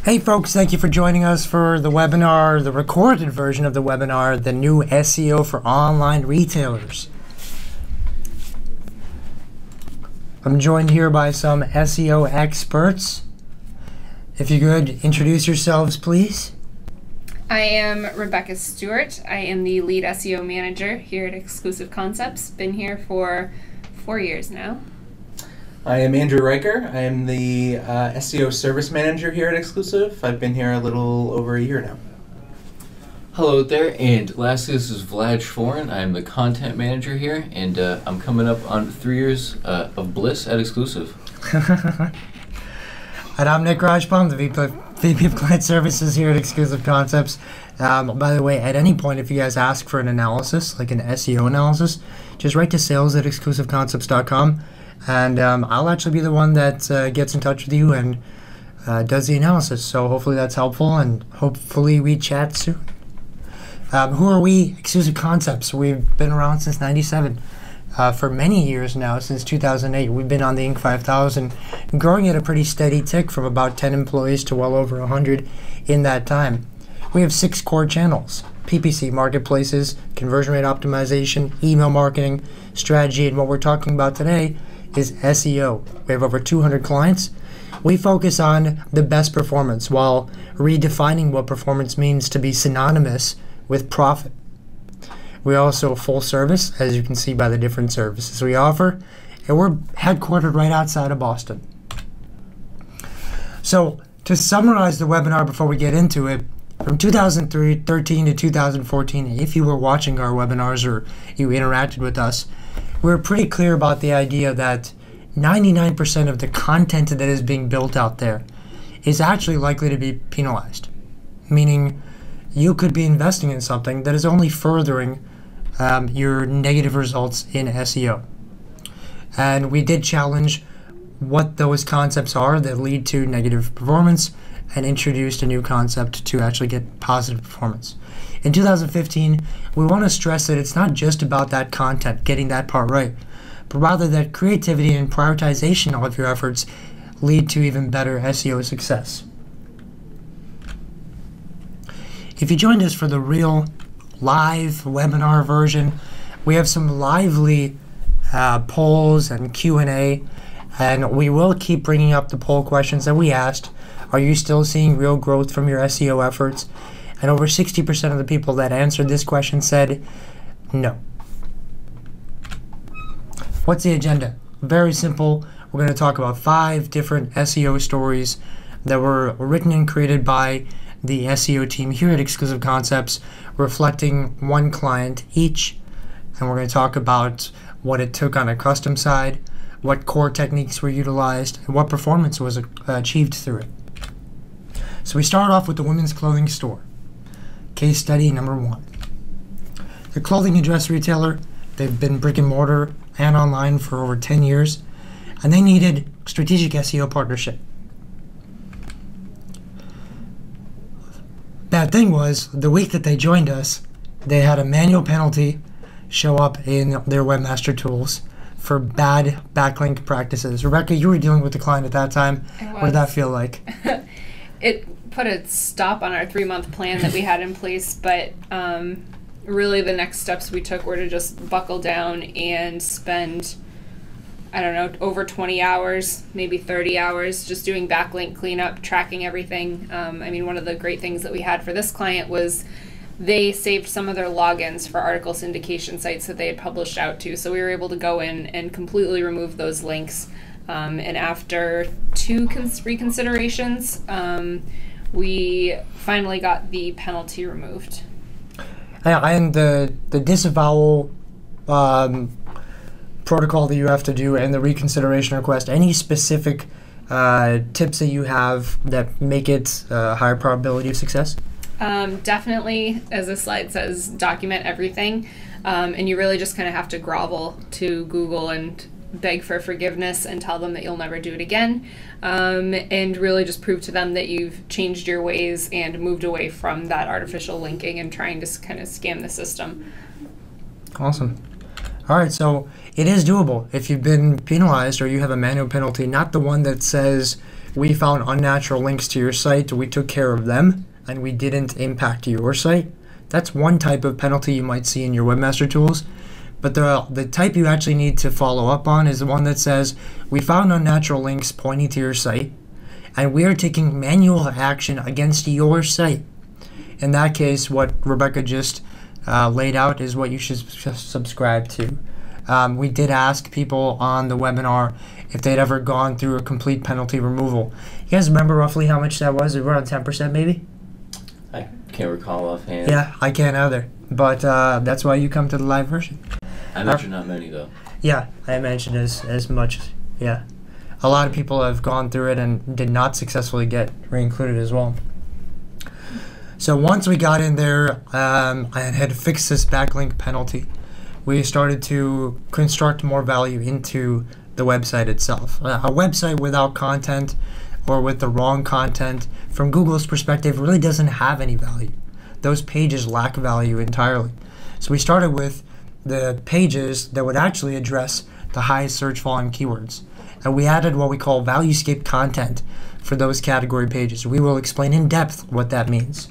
Hey folks, thank you for joining us for the webinar, the recorded version of the webinar, the new SEO for online retailers. I'm joined here by some SEO experts. If you could introduce yourselves, please. I am Rebecca Stewart. I am the lead SEO manager here at Exclusive Concepts. Been here for 4 years now. I am Andrew Riker. I am the SEO service manager here at Exclusive. I've been here a little over a year now. Hello there, and lastly, this is Vlad Shvorin. I'm the content manager here, and I'm coming up on 3 years of bliss at Exclusive. And I'm Nick Rajpal, the VP of Client Services here at Exclusive Concepts. By the way, at any point, if you guys ask for an analysis, like an SEO analysis, just write to sales@exclusiveconcepts.com. And I'll actually be the one that gets in touch with you and does the analysis. So hopefully that's helpful, and hopefully we chat soon. Who are we? Exclusive Concepts. We've been around since '97. For many years now, since 2008. We've been on the Inc. 5000, growing at a pretty steady tick from about 10 employees to well over 100 in that time. We have 6 core channels: PPC marketplaces, conversion rate optimization, email marketing, strategy, and what we're talking about today is SEO. We have over 200 clients. We focus on the best performance while redefining what performance means to be synonymous with profit. We're also full service, as you can see by the different services we offer, and we're headquartered right outside of Boston. So to summarize the webinar before we get into it, from 2013 to 2014, if you were watching our webinars or you interacted with us, we're pretty clear about the idea that 99% of the content that is being built out there is actually likely to be penalized. Meaning you could be investing in something that is only furthering your negative results in SEO. And we did challenge what those concepts are that lead to negative performance and introduced a new concept to actually get positive performance. In 2015, we want to stress that it's not just about that content, getting that part right, but rather that creativity and prioritization of your efforts lead to even better SEO success. If you joined us for the real live webinar version, we have some lively polls and Q&A, and we will keep bringing up the poll questions that we asked. Are you still seeing real growth from your SEO efforts? And over 60% of the people that answered this question said no. What's the agenda? Very simple. We're going to talk about 5 different SEO stories that were written and created by the SEO team here at Exclusive Concepts, reflecting one client each. And we're going to talk about what it took on a custom side, what core techniques were utilized, and what performance was achieved through it. So we start off with the women's clothing store. Case study number 1. The clothing and dress retailer, they've been brick and mortar and online for over 10 years, and they needed strategic SEO partnership. Bad thing was, the week that they joined us, they had a manual penalty show up in their webmaster tools for bad backlink practices. Rebecca, you were dealing with the client at that time. What did that feel like? It put a stop on our 3-month plan that we had in place, but really the next steps we took were to just buckle down and spend, I don't know, over 20 hours, maybe 30 hours, just doing backlink cleanup, tracking everything. I mean, one of the great things that we had for this client was they saved some of their logins for article syndication sites that they had published out to. So we were able to go in and completely remove those links. And after 2 reconsiderations, we finally got the penalty removed. And the disavowal protocol that you have to do and the reconsideration request, any specific tips that you have that make it a higher probability of success? Definitely, as the slide says, document everything. And you really just kind of have to grovel to Google and beg for forgiveness and tell them that you'll never do it again, and really just prove to them that you've changed your ways and moved away from that artificial linking and trying to kind of scam the system. Awesome. All right, so it is doable if you've been penalized or you have a manual penalty, not the one that says we found unnatural links to your site, we took care of them, and we didn't impact your site. That's one type of penalty you might see in your webmaster tools. But the type you actually need to follow up on is the one that says, we found unnatural links pointing to your site, and we are taking manual action against your site. In that case, what Rebecca just laid out is what you should subscribe to. We did ask people on the webinar if they'd ever gone through a complete penalty removal. You guys remember roughly how much that was? Around 10% maybe? I can't recall offhand. Yeah, I can't either. But that's why you come to the live version. I mentioned not many, though. Yeah, I mentioned as much. Yeah. A lot of people have gone through it and did not successfully get re-included as well. So once we got in there and had fixed this backlink penalty, we started to construct more value into the website itself. A website without content or with the wrong content, from Google's perspective, really doesn't have any value. Those pages lack value entirely. So we started with the pages that would actually address the highest search volume keywords. And we added what we call valuescape content for those category pages. We will explain in depth what that means.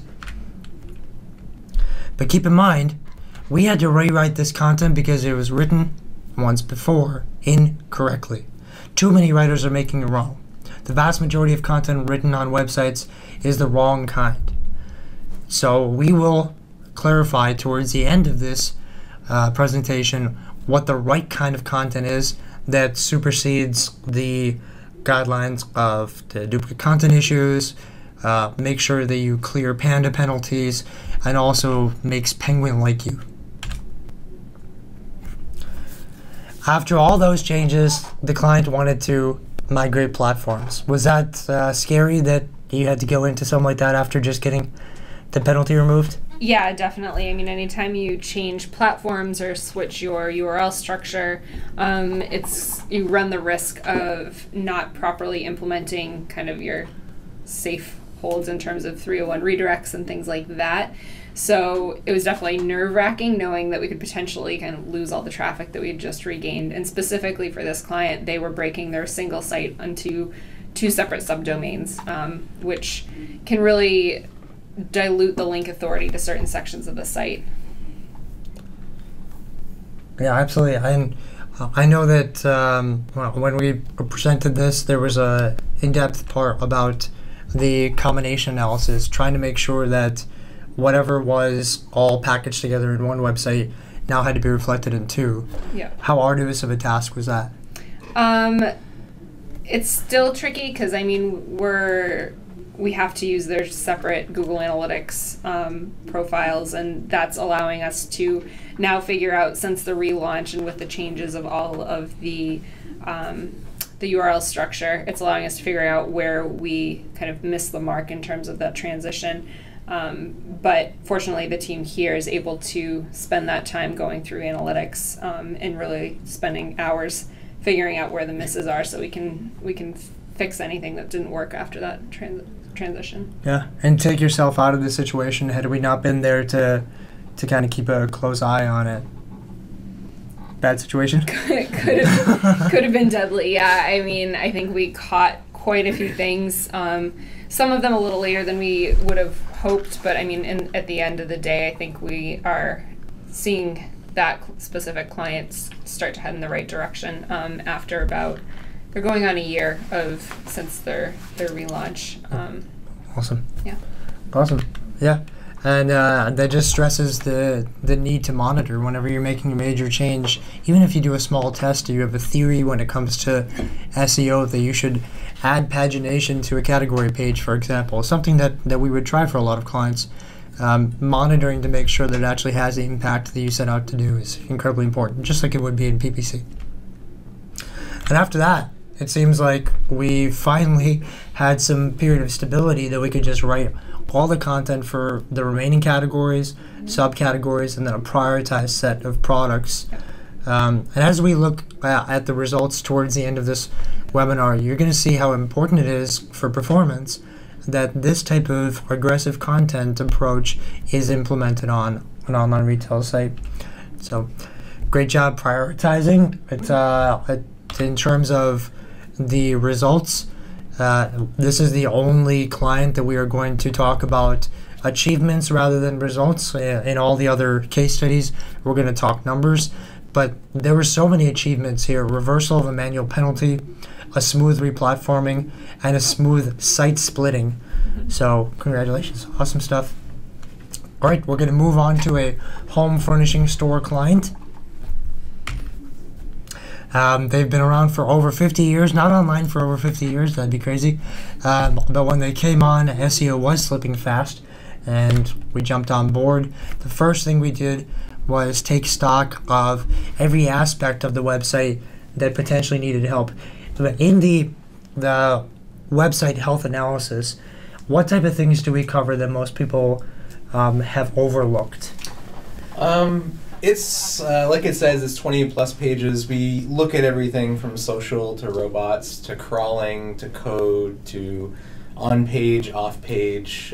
But keep in mind, we had to rewrite this content because it was written once before incorrectly. Too many writers are making it wrong. The vast majority of content written on websites is the wrong kind. So we will clarify towards the end of this presentation what the right kind of content is that supersedes the guidelines of the duplicate content issues, make sure that you clear panda penalties, and also makes Penguin like you. After all those changes, the client wanted to migrate platforms. Was that scary that you had to go into something like that after just getting the penalty removed? Yeah, definitely. I mean, anytime you change platforms or switch your URL structure, you run the risk of not properly implementing kind of your safe holds in terms of 301 redirects and things like that. So it was definitely nerve-wracking knowing that we could potentially kind of lose all the traffic that we had just regained. And specifically for this client, they were breaking their single site onto 2 separate subdomains, which can really dilute the link authority to certain sections of the site. Yeah, absolutely. I know that when we presented this, there was a in-depth part about the combination analysis, trying to make sure that whatever was all packaged together in one website now had to be reflected in 2. Yeah. How arduous of a task was that? It's still tricky because, I mean, we have to use their separate Google Analytics profiles, and that's allowing us to now figure out, since the relaunch and with the changes of all of the URL structure, it's allowing us to figure out where we kind of missed the mark in terms of that transition. But fortunately, the team here is able to spend that time going through analytics and really spending hours figuring out where the misses are, so we can fix anything that didn't work after that transition. Yeah, and take yourself out of the situation. Had we not been there to kind of keep a close eye on it? Bad situation? could have been deadly. Yeah, I mean, I think we caught quite a few things. Some of them a little later than we would have hoped, but I mean, at the end of the day, I think we are seeing that specific clients start to head in the right direction after they're going on a year since their relaunch. Awesome. Yeah. Awesome. Yeah. And that just stresses the need to monitor whenever you're making a major change. Even if you do a small test or you have a theory when it comes to SEO that you should add pagination to a category page, for example, something that we would try for a lot of clients. Monitoring to make sure that it actually has the impact that you set out to do is incredibly important, just like it would be in PPC. And after that, it seems like we finally had some period of stability that we could just write all the content for the remaining categories, subcategories, and then a prioritized set of products. And as we look at the results towards the end of this webinar, you're going to see how important it is for performance that this type of aggressive content approach is implemented on an online retail site. So, great job prioritizing. In terms of the results, This is the only client that we are going to talk about achievements rather than results. In all the other case studies, we're going to talk numbers. But there were so many achievements here: reversal of a manual penalty, a smooth replatforming, and a smooth site splitting. So congratulations, awesome stuff. All right, we're going to move on to a home furnishing store client. They've been around for over 50 years, not online for over 50 years, that'd be crazy. But when they came on, SEO was slipping fast, and we jumped on board. The first thing we did was take stock of every aspect of the website that potentially needed help. In the website health analysis, what type of things do we cover that most people have overlooked? It's like it says, it's 20 plus pages. We look at everything from social to robots to crawling to code to on-page, off-page,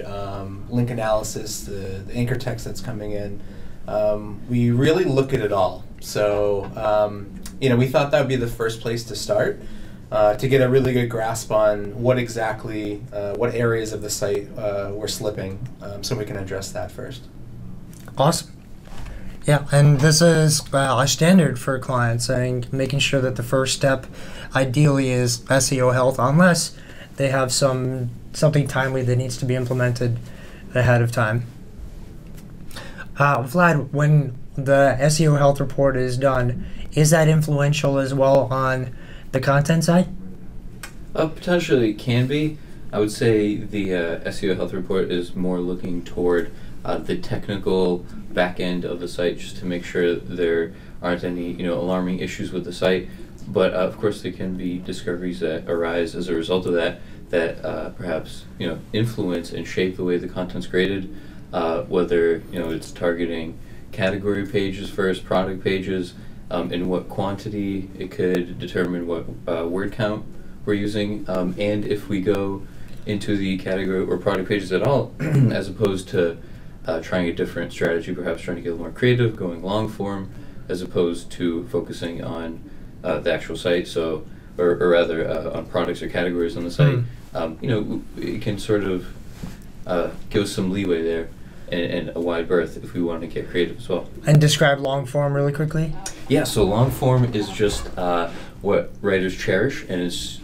link analysis, the anchor text that's coming in. We really look at it all. So, we thought that would be the first place to start, to get a really good grasp on what exactly, what areas of the site were slipping, so we can address that first. Awesome. Yeah, and this is a standard for clients, making sure that the first step ideally is SEO health, unless they have something timely that needs to be implemented ahead of time. Vlad, when the SEO health report is done, is that influential as well on the content side? Potentially it can be. I would say the SEO health report is more looking toward the technical back end of the site, just to make sure there aren't any alarming issues with the site. But of course there can be discoveries that arise as a result of that perhaps influence and shape the way the content's graded, whether it's targeting category pages first, product pages, in what quantity. It could determine what word count we're using, and if we go into the category or product pages at all, as opposed to trying a different strategy, perhaps trying to get a little more creative, going long form, as opposed to focusing on the actual site. So, or rather, on products or categories on the site. It can sort of give us some leeway there and a wide berth if we want to get creative as well. And describe long form really quickly. Yeah, so long form is just what writers cherish, and it's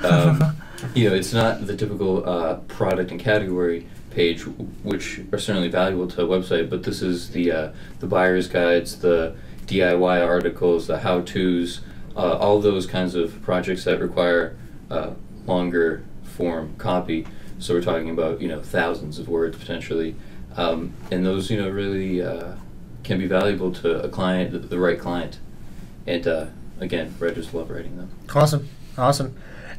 it's not the typical product and category page, which are certainly valuable to a website, but this is the buyer's guides, the DIY articles, the how-tos, all those kinds of projects that require longer form copy. So we're talking about thousands of words potentially, and those really can be valuable to a client, the right client, and again, writers love writing them. Awesome.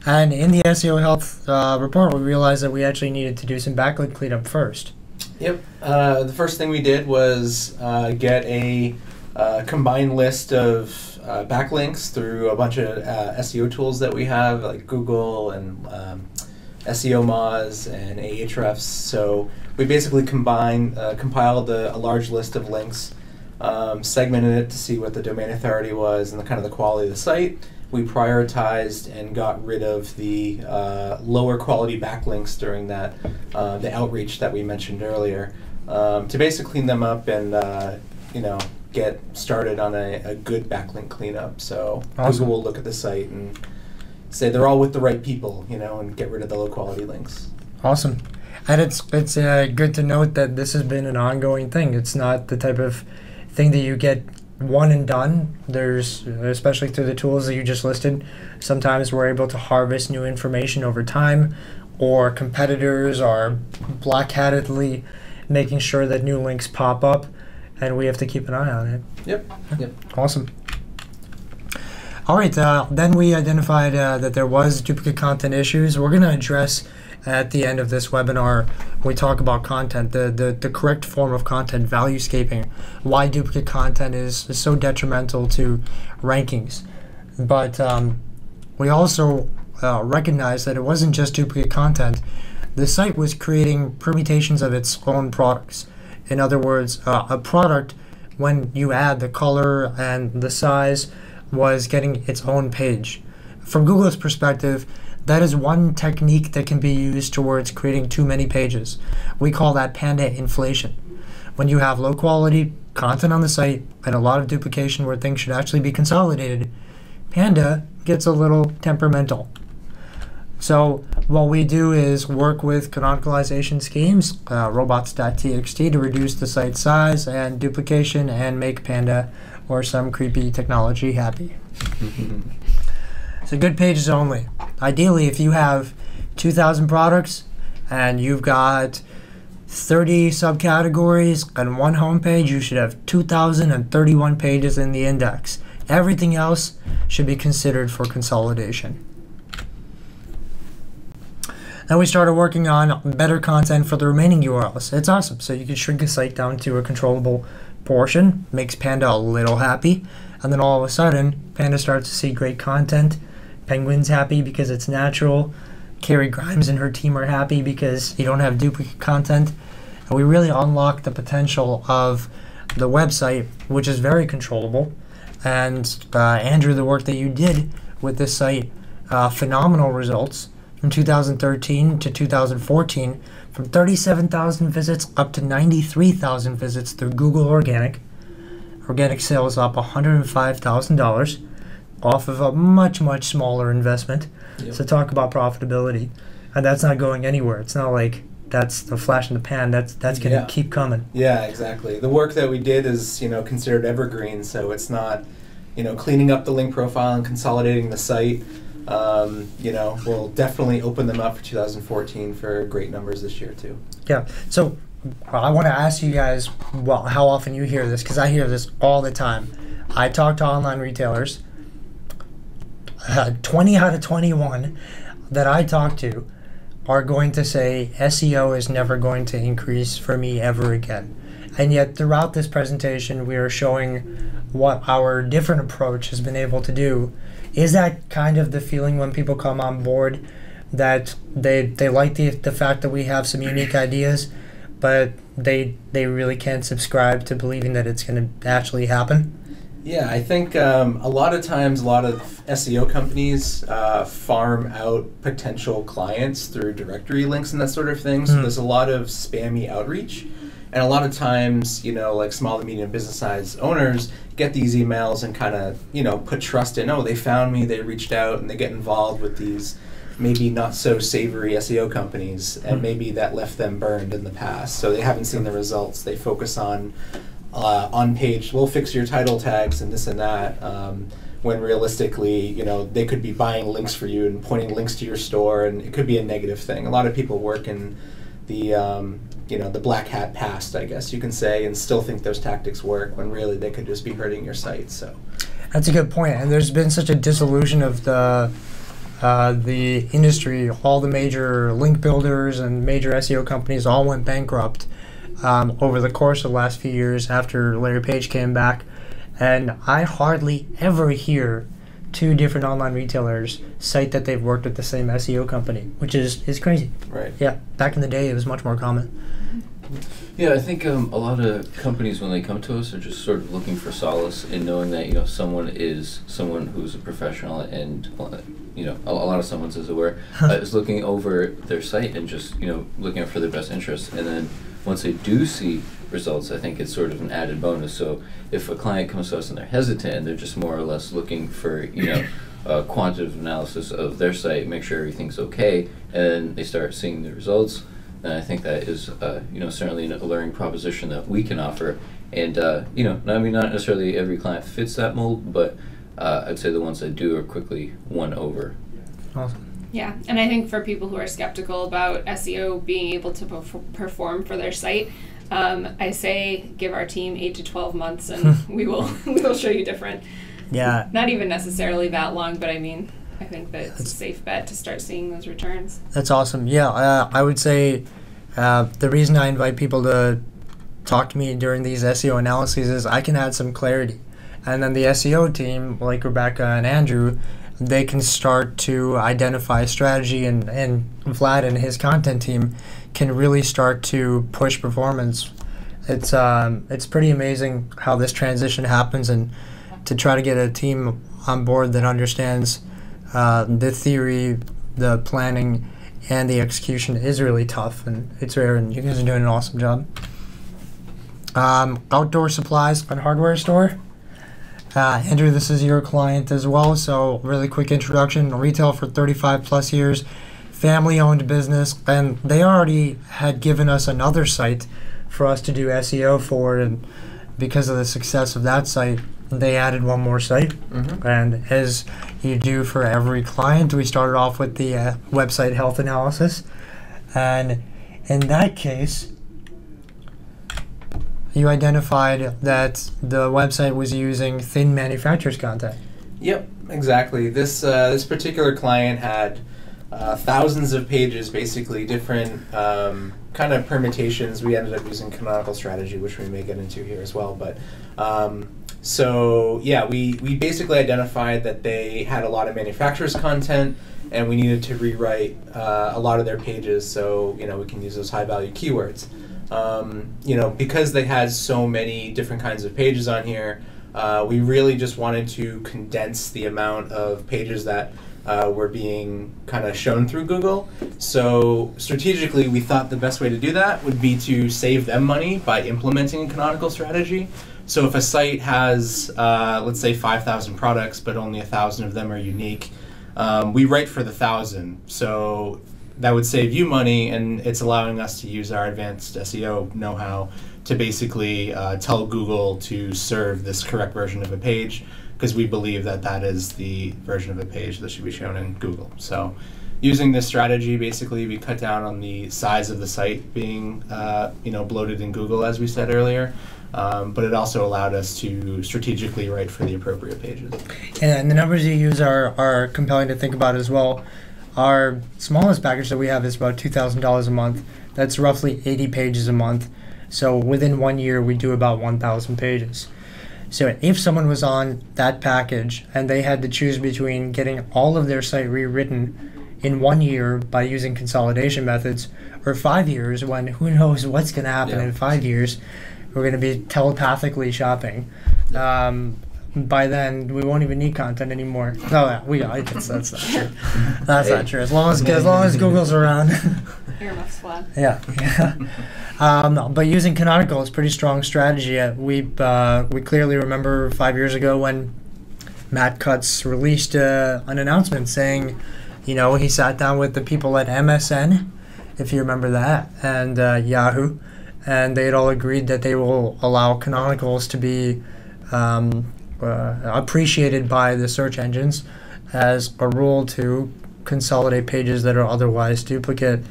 And in the SEO health report, we realized that we actually needed to do some backlink cleanup first. Yep. The first thing we did was get a combined list of backlinks through a bunch of SEO tools that we have, like Google and SEO Moz and Ahrefs. So we basically compiled a large list of links, segmented it to see what the domain authority was and the kind of the quality of the site. We prioritized and got rid of the lower quality backlinks during that the outreach that we mentioned earlier, to basically clean them up and get started on a good backlink cleanup. So awesome. Google will look at the site and say they're all with the right people, and get rid of the low quality links. Awesome. And it's good to note that this has been an ongoing thing. It's not the type of thing that you get one and done. There's, especially through the tools that you just listed, sometimes we're able to harvest new information over time, or competitors are black-hattedly making sure that new links pop up, and we have to keep an eye on it. Yep. Awesome. All right, then we identified that there was duplicate content issues. We're going to address at the end of this webinar, when we talk about content, the correct form of content, valuescaping, why duplicate content is so detrimental to rankings. But we also recognize that it wasn't just duplicate content. The site was creating permutations of its own products. In other words, a product, when you add the color and the size, was getting its own page. From Google's perspective, That is one technique that can be used towards creating too many pages. We call that panda inflation. When you have low quality content on the site and a lot of duplication where things should actually be consolidated, Panda gets a little temperamental. So what we do is work with canonicalization schemes, robots.txt, to reduce the site size and duplication and make Panda or some creepy technology happy. So good pages only. Ideally, if you have 2,000 products and you've got 30 subcategories and one homepage, you should have 2,031 pages in the index. Everything else should be considered for consolidation. Then we started working on better content for the remaining URLs. It's awesome. So you can shrink a site down to a controllable portion, makes Panda a little happy, and then all of a sudden, Panda starts to see great content. Penguin's happy because it's natural. Carrie Grimes and her team are happy because you don't have duplicate content. And we really unlock the potential of the website, which is very controllable. And Andrew, the work that you did with this site, phenomenal results. From 2013 to 2014, from 37,000 visits up to 93,000 visits through Google Organic. Organic sales up $105,000 off of a much, much smaller investment. Yep. So talk about profitability. And that's not going anywhere. It's not like that's a flash in the pan. That's going to keep coming. Yeah, exactly. The work that we did is, considered evergreen, so it's not, cleaning up the link profile and consolidating the site. We'll definitely open them up for 2014 for great numbers this year too. Yeah. So I want to ask you guys, how often you hear this, because I hear this all the time. I talk to online retailers. 20 out of 21 that I talk to are going to say SEO is never going to increase for me ever again. And yet throughout this presentation, we are showing what our different approach has been able to do. Is that kind of the feeling when people come on board, that they like the fact that we have some unique ideas, but they really can't subscribe to believing that it's going to actually happen? Yeah, I think a lot of times a lot of SEO companies farm out potential clients through directory links and that sort of thing. So there's a lot of spammy outreach. And a lot of times, like small to medium business size owners get these emails and kind of, put trust in, they found me, they reached out, and they get involved with these maybe not so savory SEO companies, and maybe that left them burned in the past. So they haven't seen the results. They focus on page, we'll fix your title tags and this and that, when realistically, they could be buying links for you and pointing links to your store, and it could be a negative thing. A lot of people work in the black hat past, I guess you can say, and still think those tactics work when really they could just be hurting your site. So that's a good point. And there's been such a disillusion of the industry. All the major link builders and major SEO companies all went bankrupt over the course of the last few years after Larry Page came back. And I hardly ever hear two different online retailers cite that they've worked with the same SEO company, which is crazy. Right. Yeah, back in the day it was much more common. Yeah, I think a lot of companies, when they come to us, are just sort of looking for solace in knowing that someone who's a professional, and a lot of someone's, as it were, is looking over their site and just looking out for their best interests. And then once they do see results, I think it's sort of an added bonus. So if a client comes to us and they're hesitant and they're just more or less looking for a quantitative analysis of their site, make sure everything's okay, and they start seeing the results, and I think that is, certainly an alluring proposition that we can offer. And, not necessarily every client fits that mold, but I'd say the ones that do are quickly won over. Awesome. Yeah, and I think for people who are skeptical about SEO being able to perform for their site, I say give our team 8 to 12 months, and we will show you different. Yeah. Not even necessarily that long, but I think that it's a safe bet to start seeing those returns. That's awesome. Yeah, I would say the reason I invite people to talk to me during these SEO analyses is I can add some clarity. And then the SEO team, like Rebecca and Andrew, they can start to identify strategy, and Vlad and his content team can really start to push performance. It's pretty amazing how this transition happens, and to try to get a team on board that understands the theory the planning and the execution is really tough, and it's rare, and you guys are doing an awesome job. Outdoor supplies and hardware store. Andrew, this is your client as well, so really quick introduction. Retail for 35 plus years, family-owned business, and they already had given us another site for us to do SEO for, and because of the success of that site, they added one more site. And as you do for every client, we started off with the website health analysis, and in that case, you identified that the website was using thin manufacturer's content. Yep, exactly. This particular client had thousands of pages, basically different kind of permutations. We ended up using canonical strategy, which we may get into here as well. But so yeah, we basically identified that they had a lot of manufacturer's content, and we needed to rewrite a lot of their pages so we can use those high value keywords. Because they had so many different kinds of pages on here, we really just wanted to condense the amount of pages that were being kind of shown through Google. So strategically, we thought the best way to do that would be to save them money by implementing a canonical strategy. So if a site has, let's say 5,000 products, but only 1,000 of them are unique, we write for the 1,000. So that would save you money, and it's allowing us to use our advanced SEO know-how to basically tell Google to serve this correct version of a page, because we believe that that is the version of a page that should be shown in Google. So using this strategy, basically we cut down on the size of the site being bloated in Google, as we said earlier, but it also allowed us to strategically write for the appropriate pages. And the numbers you use are compelling to think about as well. Our smallest package that we have is about $2,000 a month. That's roughly 80 pages a month. So within 1 year, we do about 1,000 pages. So if someone was on that package and they had to choose between getting all of their site rewritten in 1 year by using consolidation methods, or 5 years, when who knows what's going to happen in 5 years, we're going to be telepathically shopping. By then, we won't even need content anymore. No, that's not true. That's not true. As long as Google's around. Earmuffs, Vlad. Yeah. But using canonical is a pretty strong strategy. We clearly remember 5 years ago when Matt Cutts released an announcement saying, he sat down with the people at MSN, if you remember that, and Yahoo, and they had all agreed that they will allow canonicals to be appreciated by the search engines as a rule to consolidate pages that are otherwise duplicate.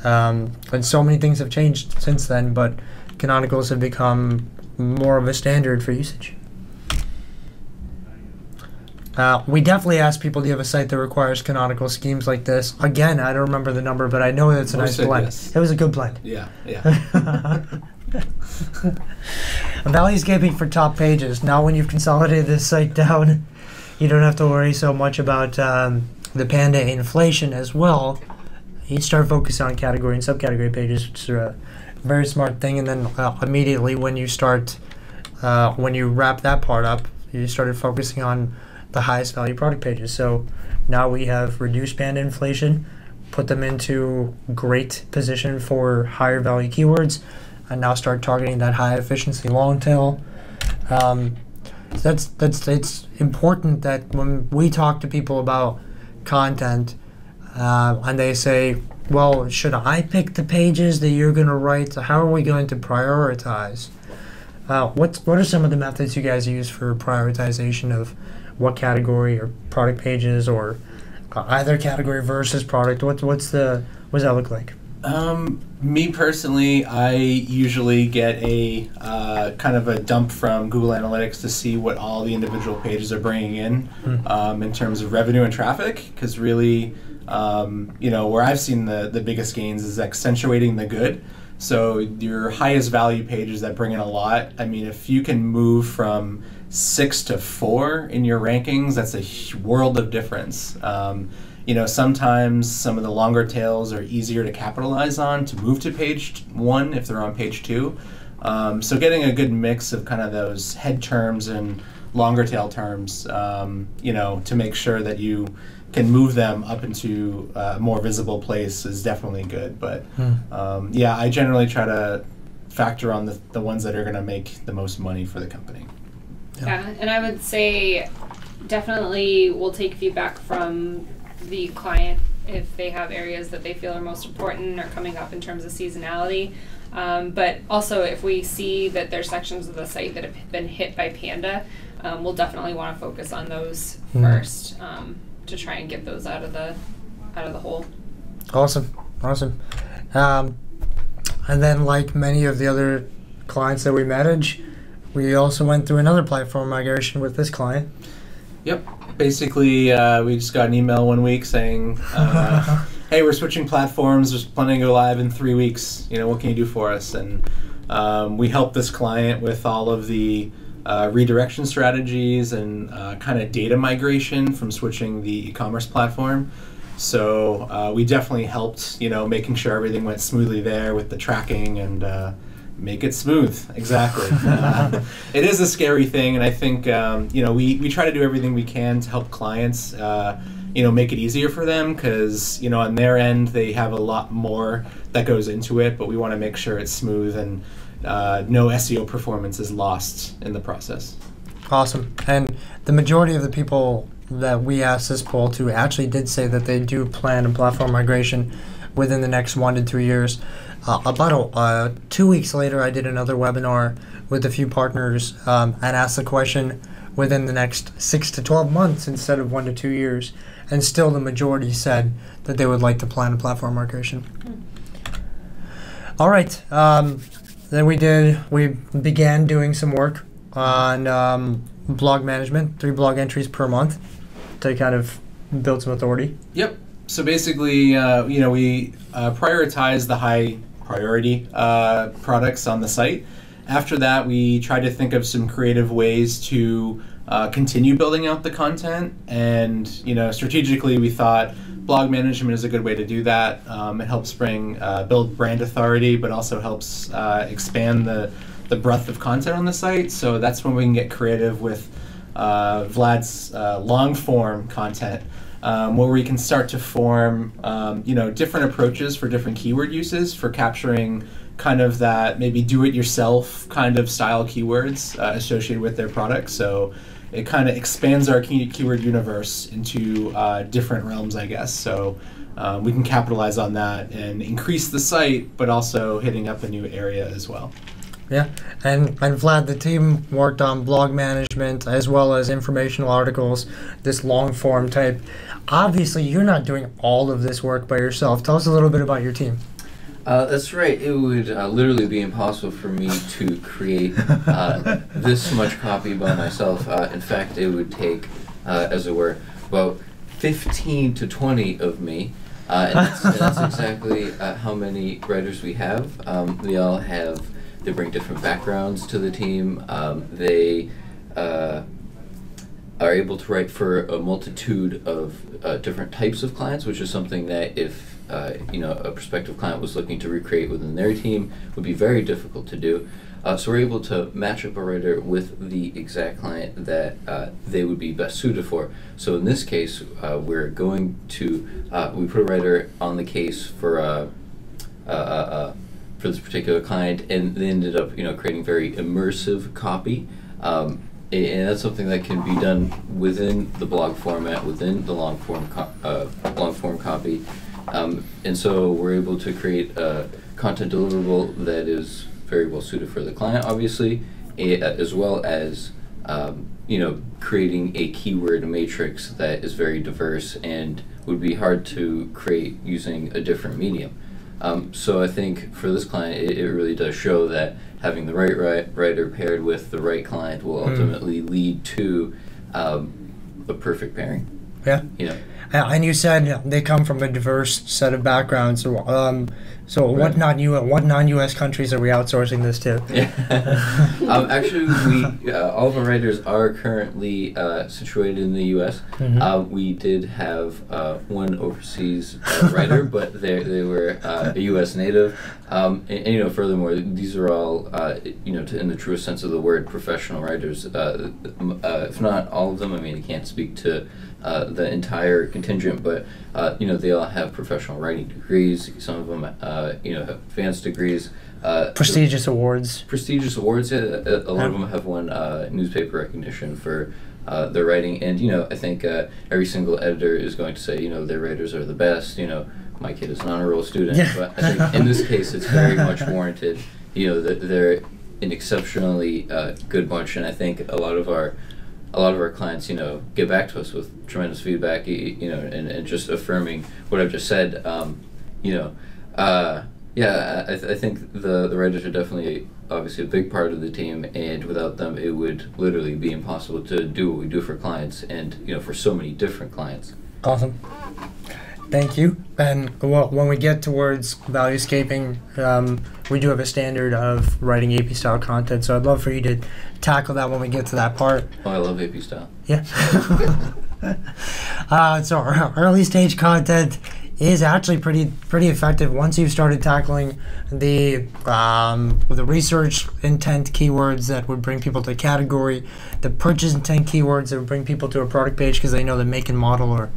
And so many things have changed since then, but canonicals have become more of a standard for usage. We definitely ask people, do you have a site that requires canonical schemes like this? Again, I don't remember the number, but I know it's a nice blend. Yes. It was a good blend. Yeah. Valuescaping for top pages. Now when you've consolidated this site down, you don't have to worry so much about the Panda inflation as well. You start focusing on category and subcategory pages, which is a very smart thing. And then immediately when you wrap that part up, you started focusing on the highest value product pages. So now we have reduced Panda inflation, put them into great position for higher value keywords, and now start targeting that high efficiency long tail. It's important that when we talk to people about content, and they say, well, should I pick the pages that you're going to write? How are we going to prioritize? What are some of the methods you guys use for prioritization of what category or product pages, or either category versus product? What does that look like? Me personally, I usually get a kind of a dump from Google Analytics to see what all the individual pages are bringing in terms of revenue and traffic, because really, where I've seen the biggest gains is accentuating the good. So your highest value pages that bring in a lot, I mean, if you can move from 6 to 4 in your rankings, that's a world of difference. Sometimes some of the longer tails are easier to capitalize on to move to page 1 if they're on page 2. So getting a good mix of kind of those head terms and longer tail terms, to make sure that you can move them up into a more visible place is definitely good. But yeah, I generally try to factor on the ones that are going to make the most money for the company. Yeah, and I would say definitely we'll take feedback from the client if they have areas that they feel are most important or coming up in terms of seasonality. But also if we see that there's sections of the site that have been hit by Panda, we'll definitely want to focus on those first to try and get those out of the hole. Awesome. And then, like many of the other clients that we manage, we also went through another platform migration with this client. Yep. Basically, we just got an email one week saying, hey, we're switching platforms. We're planning to go live in 3 weeks. What can you do for us? And we helped this client with all of the redirection strategies and kind of data migration from switching the e-commerce platform. So we definitely helped, making sure everything went smoothly there with the tracking and make it smooth. Exactly. It is a scary thing, and I think we try to do everything we can to help clients, make it easier for them because on their end they have a lot more that goes into it, but we want to make sure it's smooth and no SEO performance is lost in the process. Awesome. And the majority of the people that we asked this poll to actually did say that they do plan a platform migration within the next 1 to 2 years. About 2 weeks later, I did another webinar with a few partners and asked the question within the next 6 to 12 months instead of 1 to 2 years. And still the majority said that they would like to plan a platform migration. All right. Then we began doing some work on blog management, 3 blog entries per month to kind of build some authority. Yep. So basically, we prioritize the high priority products on the site. After that, we tried to think of some creative ways to continue building out the content. And, strategically, we thought blog management is a good way to do that. It helps build brand authority, but also helps expand the breadth of content on the site. So that's when we can get creative with Vlad's long-form content, where we can start to form, different approaches for different keyword uses for capturing kind of that maybe do-it-yourself kind of style keywords associated with their products. So it kind of expands our keyword universe into different realms, I guess. So we can capitalize on that and increase the site, but also hitting up a new area as well. Yeah, and Vlad, the team worked on blog management as well as informational articles, this long form type. Obviously, you're not doing all of this work by yourself. Tell us a little bit about your team. That's right. It would literally be impossible for me to create this much copy by myself. In fact, it would take, as it were, about 15 to 20 of me. And that's exactly how many writers we have. They bring different backgrounds to the team. They are able to write for a multitude of different types of clients, which is something that if a prospective client was looking to recreate within their team would be very difficult to do. So we're able to match up a writer with the exact client that they would be best suited for. So in this case, we're going to we put a writer on the case for this particular client, and they ended up creating very immersive copy. And that's something that can be done within the blog format, within the long form copy. And so we're able to create a content deliverable that is very well suited for the client, obviously, as well as creating a keyword matrix that is very diverse and would be hard to create using a different medium. So I think for this client, it really does show that having the right writer paired with the right client will ultimately lead to a perfect pairing. Yeah. And you said they come from a diverse set of backgrounds. So Right. what non-US countries are we outsourcing this to? Yeah. Actually, all of our writers are currently situated in the U.S. We did have one overseas writer, but they were a U.S. native. And furthermore, these are all, in the truest sense of the word, professional writers. If not all of them, I mean, I can't speak to the entire contingent, but they all have professional writing degrees. Some of them, have advanced degrees. Prestigious awards. Prestigious awards. Yeah, a lot of them have won newspaper recognition for their writing, and I think every single editor is going to say, their writers are the best. My kid is an honor roll student, but I think in this case it's very much warranted. That they're an exceptionally good bunch, and I think a lot of our clients, get back to us with tremendous feedback, and just affirming what I've just said. I think the writers are definitely obviously a big part of the team, and without them it would literally be impossible to do what we do for clients, and for so many different clients. Awesome. Thank you. And when we get towards valuescaping, we do have a standard of writing AP style content, so I'd love for you to tackle that when we get to that part. Oh, I love AP style. Yeah. So our early stage content is actually pretty effective once you've started tackling the research intent keywords that would bring people to a category, the purchase intent keywords that would bring people to a product page because they know the make and model or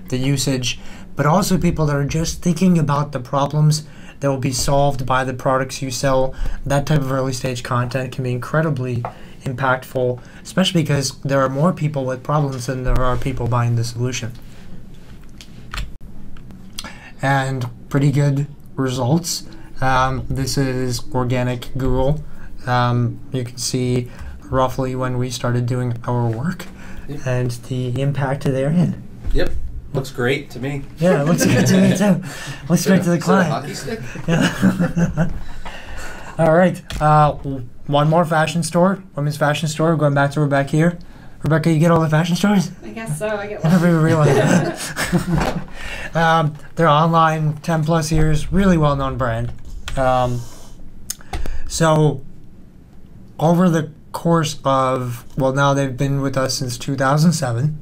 the usage, but also people that are just thinking about the problems that will be solved by the products you sell. That type of early stage content can be incredibly impactful, especially because there are more people with problems than there are people buying the solution. And pretty good results. This is organic Google. You can see roughly when we started doing our work and the impact therein. Yep. Looks great to me. Yeah, it looks good to me too. Looks great to the client. Hockey stick? Yeah. All right. One more fashion store, women's fashion store. Going back to Rebecca here. Rebecca, you get all the fashion stores? I guess so. I get I never even realized that. They're online, 10 plus years, really well known brand. So over the course of, now they've been with us since 2007.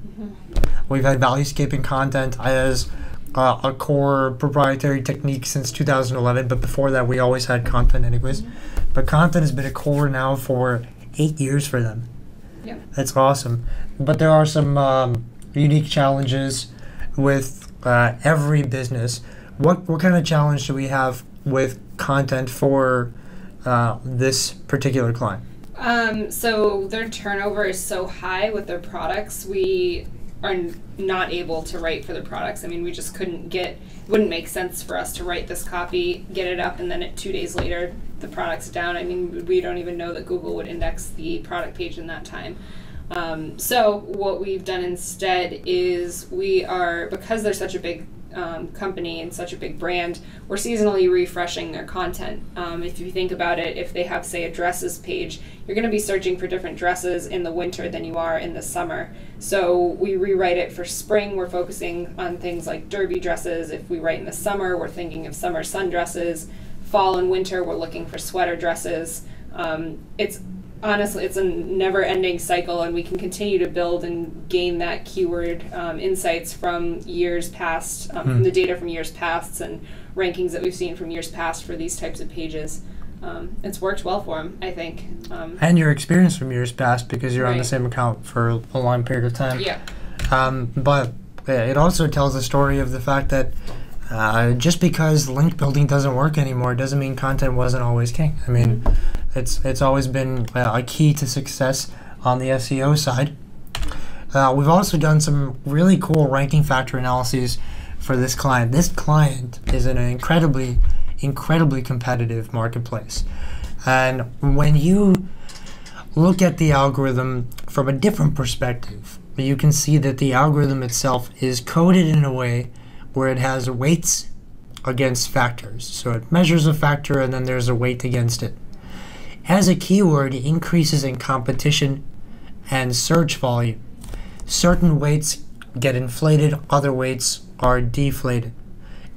We've had valuescaping content as a core proprietary technique since 2011, but before that we always had content anyways. But content has been a core now for 8 years for them. Yeah. That's awesome. But there are some unique challenges with every business. What kind of challenge do we have with content for this particular client? So their turnover is so high with their products. We are not able to write for the products. I mean, we just wouldn't make sense for us to write this copy, get it up, and then 2 days later, the product's down. I mean, we don't even know that Google would index the product page in that time. So what we've done instead is because they're such a big company and such a big brand, we're seasonally refreshing their content. If you think about it, if they have, say, a dresses page, you're going to be searching for different dresses in the winter than you are in the summer. So we rewrite it for spring. We're focusing on things like derby dresses. If we write in the summer, we're thinking of summer sundresses. Fall and winter, we're looking for sweater dresses. Honestly, it's a never-ending cycle, and we can continue to build and gain that keyword insights from years past, from the data from years past and rankings that we've seen from years past for these types of pages. It's worked well for them, I think. And your experience from years past, because you're on the Right. same account for a long period of time. Yeah. But it also tells the story of the fact that just because link building doesn't work anymore doesn't mean content wasn't always king. I mean, it's always been a key to success on the SEO side. We've also done some really cool ranking factor analyses for this client. This client is in an incredibly competitive marketplace. And when you look at the algorithm from a different perspective, you can see that the algorithm itself is coded in a way where it has weights against factors. So it measures a factor and then there's a weight against it. As a keyword increases in competition and search volume, certain weights get inflated, other weights are deflated.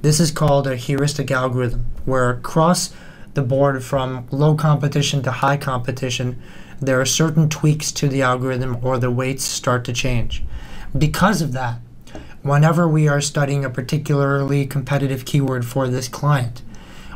This is called a heuristic algorithm, where across the board from low competition to high competition, there are certain tweaks to the algorithm or the weights start to change. Because of that, whenever we are studying a particularly competitive keyword for this client,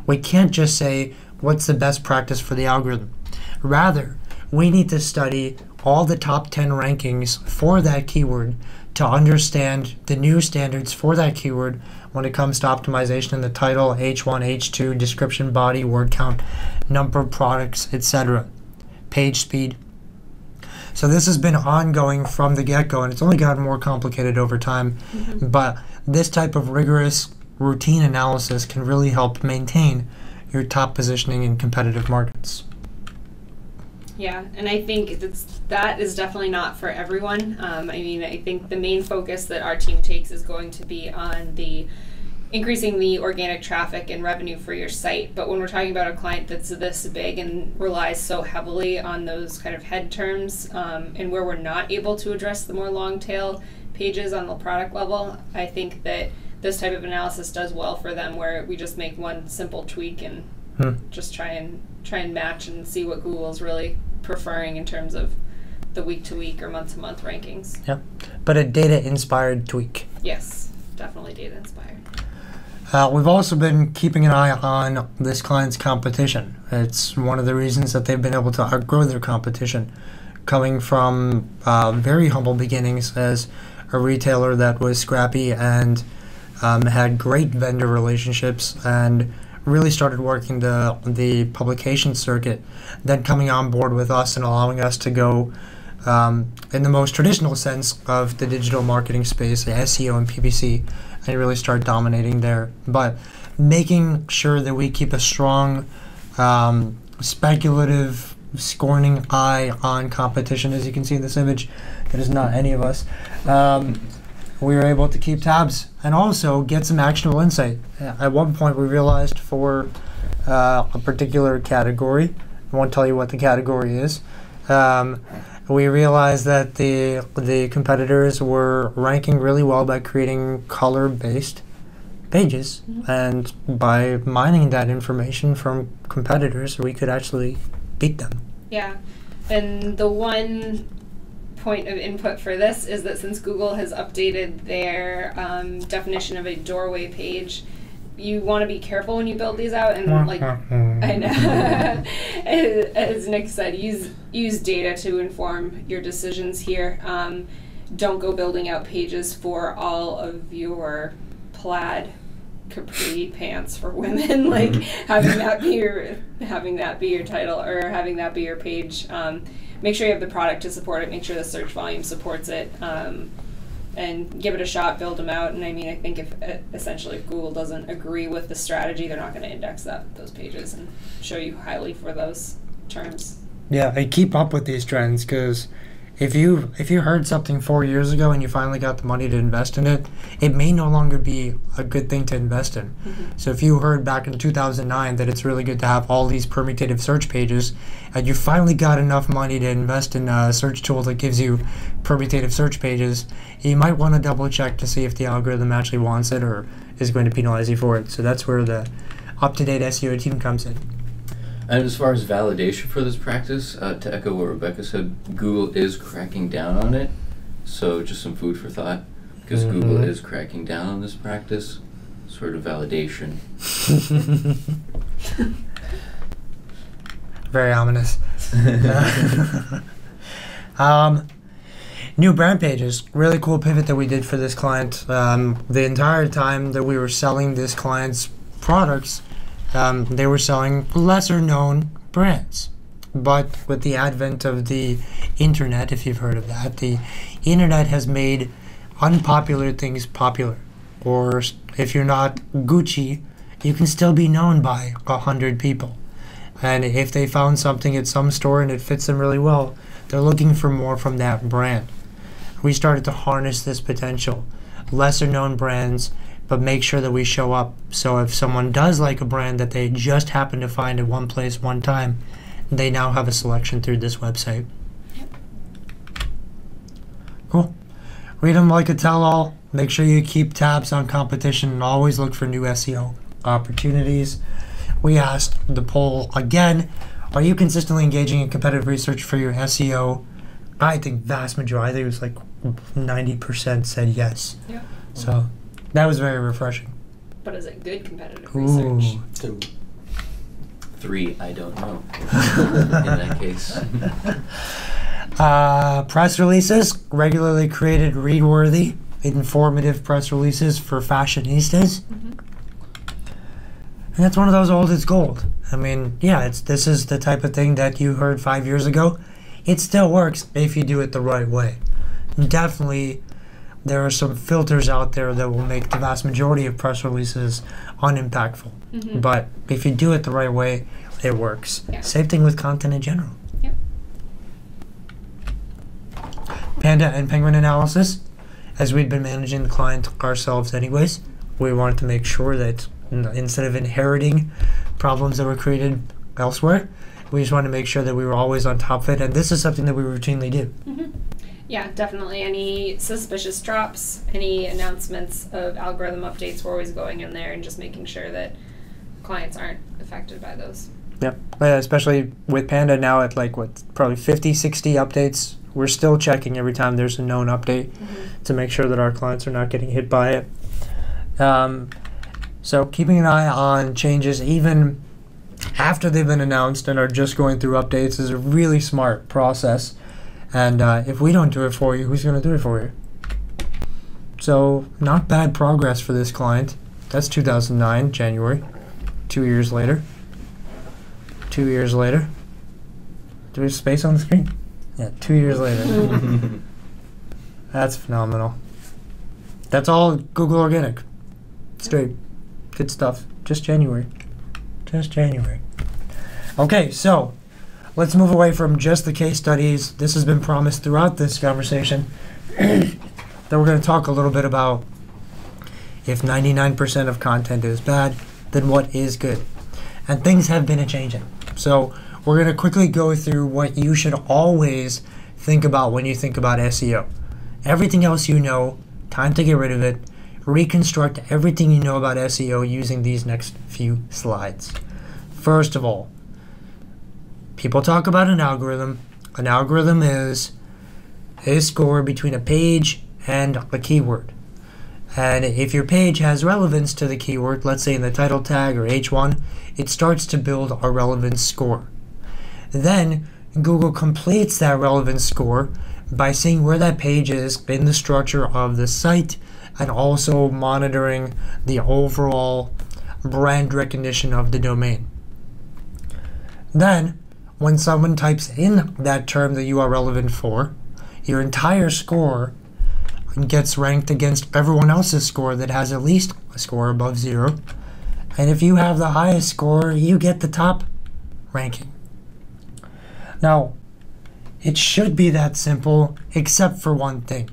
We can't just say, what's the best practice for the algorithm? Rather, we need to study all the top 10 rankings for that keyword to understand the new standards for that keyword when it comes to optimization in the title, H1, H2, description, body, word count, number of products, etc., page speed. So this has been ongoing from the get-go, and it's only gotten more complicated over time. But this type of rigorous routine analysis can really help maintain your top positioning in competitive markets. Yeah, and I think that is definitely not for everyone. I mean, I think the main focus that our team takes is going to be on the increasing the organic traffic and revenue for your site. But when we're talking about a client that's this big and relies so heavily on those kind of head terms, and where we're not able to address the more long tail pages on the product level, I think that this type of analysis does well for them, where we just make one simple tweak and just try and match and see what Google's really preferring in terms of the week-to-week or month-to-month rankings. Yeah, but a data-inspired tweak. Yes, definitely data-inspired. We've also been keeping an eye on this client's competition. It's one of the reasons that they've been able to outgrow their competition, coming from very humble beginnings as a retailer that was scrappy and had great vendor relationships and really started working the publication circuit, then coming on board with us and allowing us to go in the most traditional sense of the digital marketing space, the SEO and PPC, and really start dominating there. But making sure that we keep a strong speculative scorning eye on competition, as you can see in this image, that is not any of us. We were able to keep tabs and also get some actionable insight. At one point we realized for a particular category, I won't tell you what the category is, we realized that the competitors were ranking really well by creating color-based pages, and by mining that information from competitors, we could actually beat them. Yeah, and the one point of input for this is that since Google has updated their definition of a doorway page, you want to be careful when you build these out, and like I know, as Nick said, use data to inform your decisions here. Don't go building out pages for all of your plaid capri pants for women, like having that be your title or having that be your page. Make sure you have the product to support it. Make sure the search volume supports it. And give it a shot, build them out. And I mean, I think if Google doesn't agree with the strategy, they're not going to index those pages and show you highly for those terms. Yeah, I keep up with these trends, because if you heard something 4 years ago and you finally got the money to invest in it, it may no longer be a good thing to invest in. So if you heard back in 2009 that it's really good to have all these permutative search pages, and you finally got enough money to invest in a search tool that gives you permutative search pages, you might want to double check to see if the algorithm actually wants it or is going to penalize you for it. So that's where the up-to-date SEO team comes in. And as far as validation for this practice, to echo what Rebecca said, Google is cracking down on it. So just some food for thought, because Google is cracking down on this practice. Sort of validation. Very ominous. New brand pages. Really cool pivot that we did for this client. The entire time that we were selling this client's products, they were selling lesser known brands. But with the advent of the internet, if you've heard of that, the internet has made unpopular things popular. Or if you're not Gucci, you can still be known by 100 people. And if they found something at some store and it fits them really well, they're looking for more from that brand. We started to harness this potential. Lesser known brands, but make sure that we show up. So if someone does like a brand that they just happen to find at one place one time, they now have a selection through this website. Cool. Read them like a tell-all. Make sure you keep tabs on competition and always look for new SEO opportunities. We asked the poll again, are you consistently engaging in competitive research for your SEO? I think vast majority, I think it was like 90% said yes. Yeah. So that was very refreshing. But is it good competitive research? So 3, I don't know. In that case. Press releases, regularly created read-worthy, informative press releases for fashionistas. And that's one of those old as gold. I mean, yeah, this is the type of thing that you heard 5 years ago. It still works if you do it the right way. Definitely, there are some filters out there that will make the vast majority of press releases unimpactful. But if you do it the right way, it works. Yeah. Same thing with content in general. Yep. Panda and Penguin analysis. As we'd been managing the client ourselves anyways, we wanted to make sure that instead of inheriting problems that were created elsewhere, we just wanted to make sure that we were always on top of it, and this is something that we routinely do. Yeah, definitely. Any suspicious drops, any announcements of algorithm updates, we're always going in there and just making sure that clients aren't affected by those. Yep, especially with Panda now at like probably 50, 60 updates. We're still checking every time there's a known update to make sure that our clients are not getting hit by it. So keeping an eye on changes even after they've been announced and are just going through updates is a really smart process. And if we don't do it for you, who's going to do it for you? So not bad progress for this client. That's 2009, January. 2 years later. 2 years later. Do we have space on the screen? Yeah, 2 years later. That's phenomenal. That's all Google Organic. Straight. Good stuff. Just January. Just January. Okay, so let's move away from just the case studies. This has been promised throughout this conversation. Then we're going to talk a little bit about if 99% of content is bad, then what is good. And things have been a-changing. So we're going to quickly go through what you should always think about when you think about SEO. Everything else you know, time to get rid of it. Reconstruct everything you know about SEO using these next few slides. First of all, people talk about an algorithm. An algorithm is a score between a page and a keyword. And if your page has relevance to the keyword, let's say in the title tag or H1, it starts to build a relevance score. Then Google completes that relevance score by seeing where that page is in the structure of the site and also monitoring the overall brand recognition of the domain. Then, when someone types in that term that you are relevant for, your entire score gets ranked against everyone else's score that has at least a score above 0. And if you have the highest score, you get the top ranking. Now, it should be that simple, except for one thing.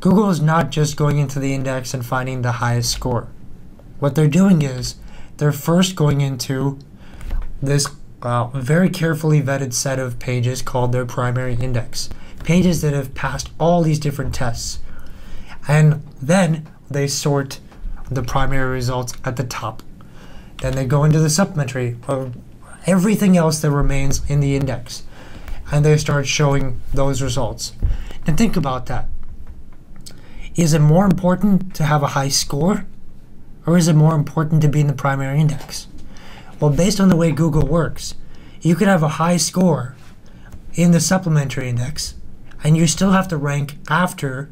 Google is not just going into the index and finding the highest score. What they're doing is they're first going into this very carefully vetted set of pages called their primary index. Pages that have passed all these different tests. And then they sort the primary results at the top. Then they go into the supplementary of everything else that remains in the index. And they start showing those results. And think about that. Is it more important to have a high score, or is it more important to be in the primary index? Well, based on the way Google works, you could have a high score in the supplementary index, and you still have to rank after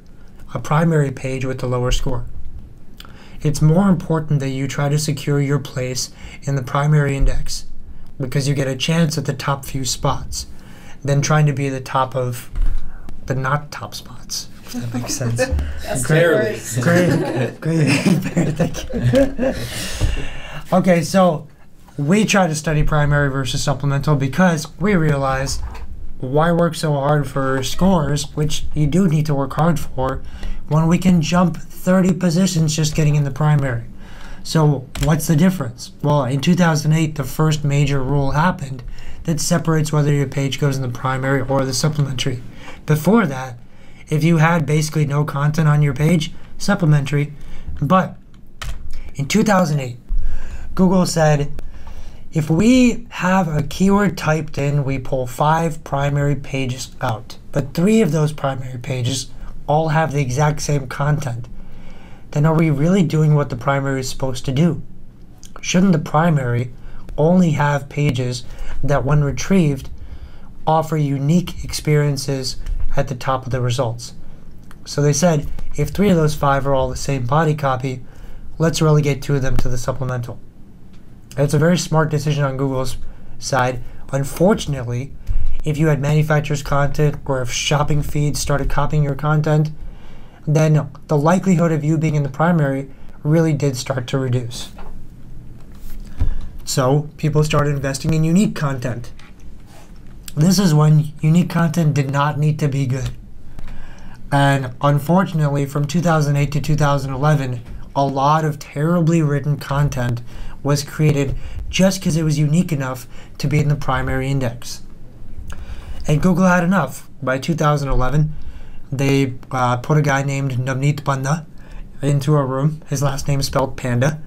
a primary page with the lower score. It's more important that you try to secure your place in the primary index because you get a chance at the top few spots than trying to be the top of the not top spots. If that makes sense. That's Barely. Great. Thank you. Okay, so we try to study primary versus supplemental because we realize why work so hard for scores, which you do need to work hard for, when we can jump 30 positions just getting in the primary. So what's the difference? Well, in 2008, the first major rule happened that separates whether your page goes in the primary or the supplementary. Before that, if you had basically no content on your page, supplementary. But in 2008, Google said, if we have a keyword typed in, we pull 5 primary pages out, but 3 of those primary pages all have the exact same content, then are we really doing what the primary is supposed to do? Shouldn't the primary only have pages that, when retrieved, offer unique experiences at the top of the results. So they said, if 3 of those 5 are all the same body copy, let's relegate 2 of them to the supplemental. It's a very smart decision on Google's side. Unfortunately, if you had manufacturer's content or if shopping feeds started copying your content, then the likelihood of you being in the primary really did start to reduce. So people started investing in unique content. This is when unique content did not need to be good. And unfortunately, from 2008 to 2011, a lot of terribly written content was created just because it was unique enough to be in the primary index. And Google had enough. By 2011, they put a guy named Navneet Panda into a room. His last name is spelled Panda.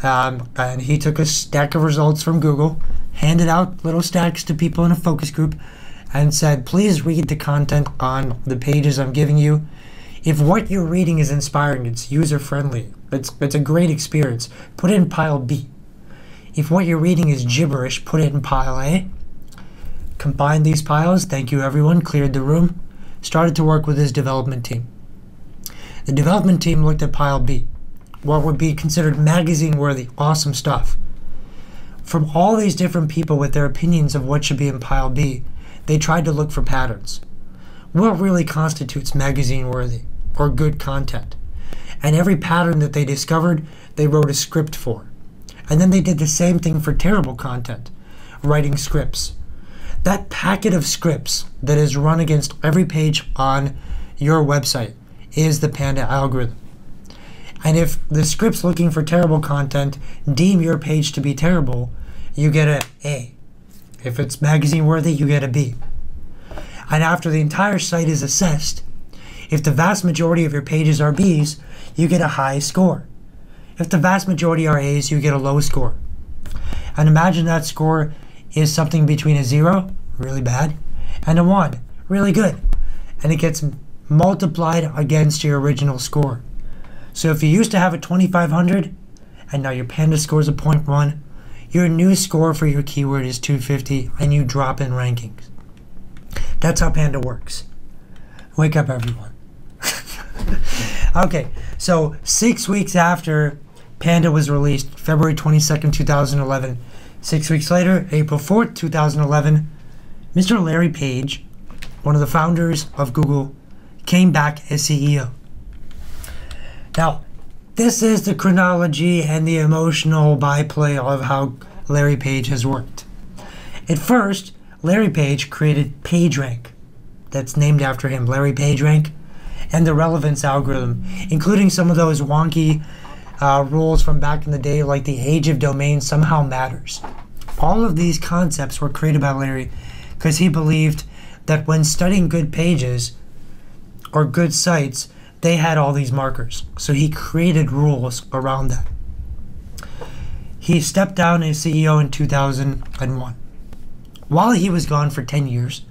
And he took a stack of results from Google, handed out little stacks to people in a focus group, and said, please read the content on the pages I'm giving you. If what you're reading is inspiring, it's user-friendly, it's a great experience, put it in pile B. If what you're reading is gibberish, put it in pile A. Combined these piles, thank you everyone, cleared the room, started to work with his development team. The development team looked at pile B, what would be considered magazine-worthy, awesome stuff. From all these different people with their opinions of what should be in pile B, they tried to look for patterns. What really constitutes magazine-worthy or good content? And every pattern that they discovered, they wrote a script for. And then they did the same thing for terrible content, writing scripts. That packet of scripts that is run against every page on your website is the Panda algorithm. And if the scripts looking for terrible content deem your page to be terrible, you get an A. If it's magazine worthy, you get a B. And after the entire site is assessed, if the vast majority of your pages are Bs, you get a high score. If the vast majority are As, you get a low score. And imagine that score is something between a 0, really bad, and a 1, really good. And it gets multiplied against your original score. So if you used to have a 2500, and now your Panda score is a 0.1, your new score for your keyword is 250, and you drop in rankings. That's how Panda works. Wake up, everyone. Okay, so 6 weeks after Panda was released, February 22nd, 2011, 6 weeks later, April 4th, 2011, Mr. Larry Page, one of the founders of Google, came back as CEO. Now, this is the chronology and the emotional byplay of how Larry Page has worked. At first, Larry Page created PageRank, that's named after him, Larry PageRank, and the relevance algorithm, including some of those wonky rules from back in the day, like the age of domain somehow matters. All of these concepts were created by Larry because he believed that when studying good pages or good sites, they had all these markers. So he created rules around that. He stepped down as CEO in 2001. While he was gone for 10 years,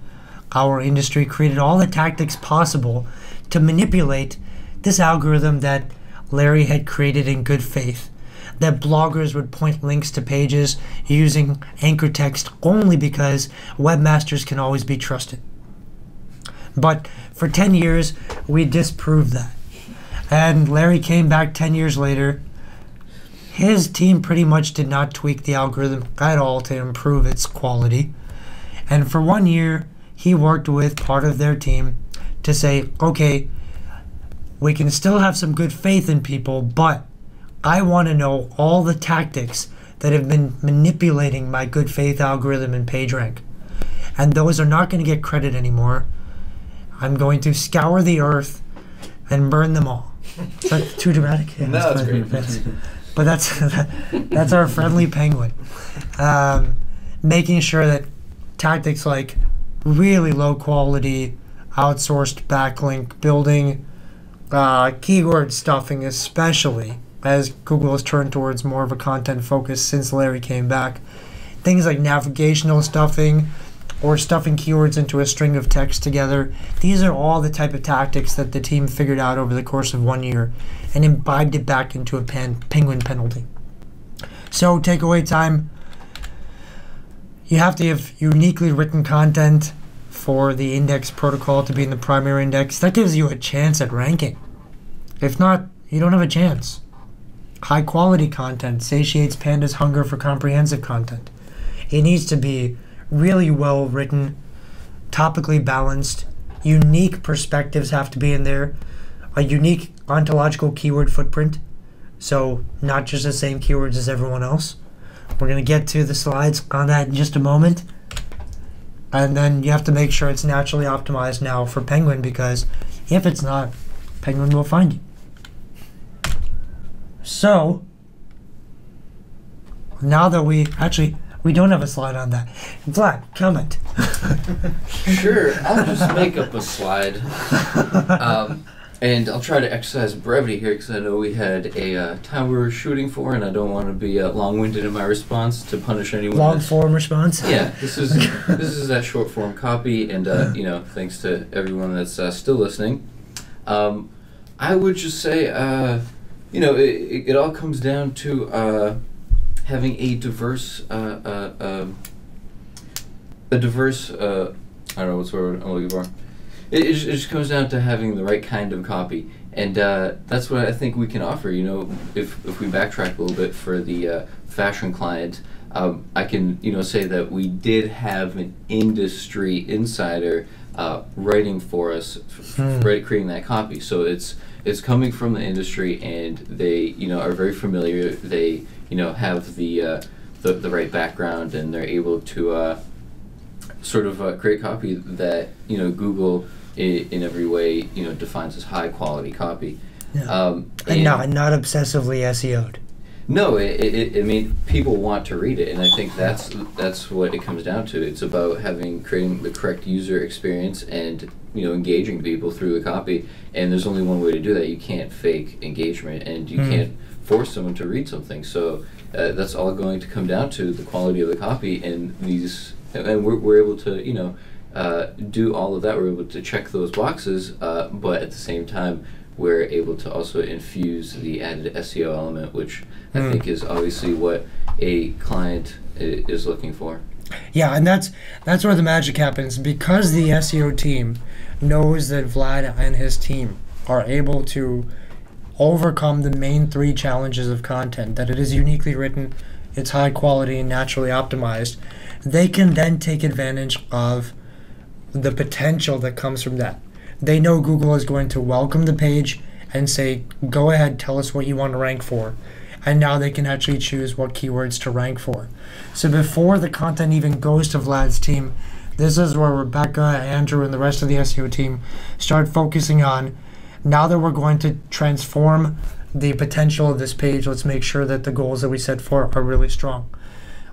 our industry created all the tactics possible to manipulate this algorithm that Larry had created in good faith, that bloggers would point links to pages using anchor text only because webmasters can always be trusted. But for 10 years, we disproved that. And Larry came back 10 years later. His team pretty much did not tweak the algorithm at all to improve its quality. And for 1 year, he worked with part of their team to say, okay, we can still have some good faith in people, but I want to know all the tactics that have been manipulating my good faith algorithm in PageRank. And those are not going to get credit anymore. I'm going to scour the earth and burn them all. Is that too dramatic? Yeah, no, that's great. But that's our friendly penguin. Making sure that tactics like really low quality, outsourced backlink building, keyword stuffing especially, as Google has turned towards more of a content focus since Larry came back. Things like navigational stuffing or stuffing keywords into a string of text together. These are all the type of tactics that the team figured out over the course of 1 year and imbibed it back into a penguin penalty. So takeaway time. you have to have uniquely written content for the index protocol to be in the primary index. That gives you a chance at ranking. If not, you don't have a chance. High quality content satiates pandas' hunger for comprehensive content. It needs to be really well written, topically balanced, unique perspectives have to be in there, a unique ontological keyword footprint, so not just the same keywords as everyone else. We're going to get to the slides on that in just a moment. And then you have to make sure it's naturally optimized now for Penguin, because if it's not, Penguin will find you. So, now that we don't have a slide on that. Vlad, comment. Sure, I'll just make up a slide. And I'll try to exercise brevity here because I know we had a time we were shooting for, and I don't want to be long-winded in my response to punish anyone. Long-form response? Yeah, this is that short-form copy, and thanks to everyone that's still listening. I would just say, it all comes down to having a diverse, I don't know what's the word I'm looking for. It just comes down to having the right kind of copy, and that's what I think we can offer. If we backtrack a little bit for the fashion client, I can say that we did have an industry insider writing for us, creating that copy. So it's coming from the industry, and they are very familiar. They have the right background, and they're able to create copy that Google in every way defines as high quality copy. Yeah. And not obsessively SEO'd. No, I mean, people want to read it, and I think that's what it comes down to. It's about creating the correct user experience and engaging people through the copy. And there's only one way to do that. You can't fake engagement, and you can't force someone to read something. So that's all going to come down to the quality of the copy, and we're able to do all of that. We're able to check those boxes, but at the same time, we're able to also infuse the added SEO element, which I think is obviously what a client is looking for. Yeah, and that's where the magic happens, because the SEO team knows that Vlad and his team are able to overcome the main three challenges of content, that it is uniquely written, it's high quality and naturally optimized. They can then take advantage of the potential that comes from that. They know Google is going to welcome the page and say, go ahead, tell us what you want to rank for. And now they can actually choose what keywords to rank for. So before the content even goes to Vlad's team, this is where Rebecca, Andrew, and the rest of the SEO team start focusing on, now that we're going to transform the potential of this page, let's make sure that the goals that we set for are really strong.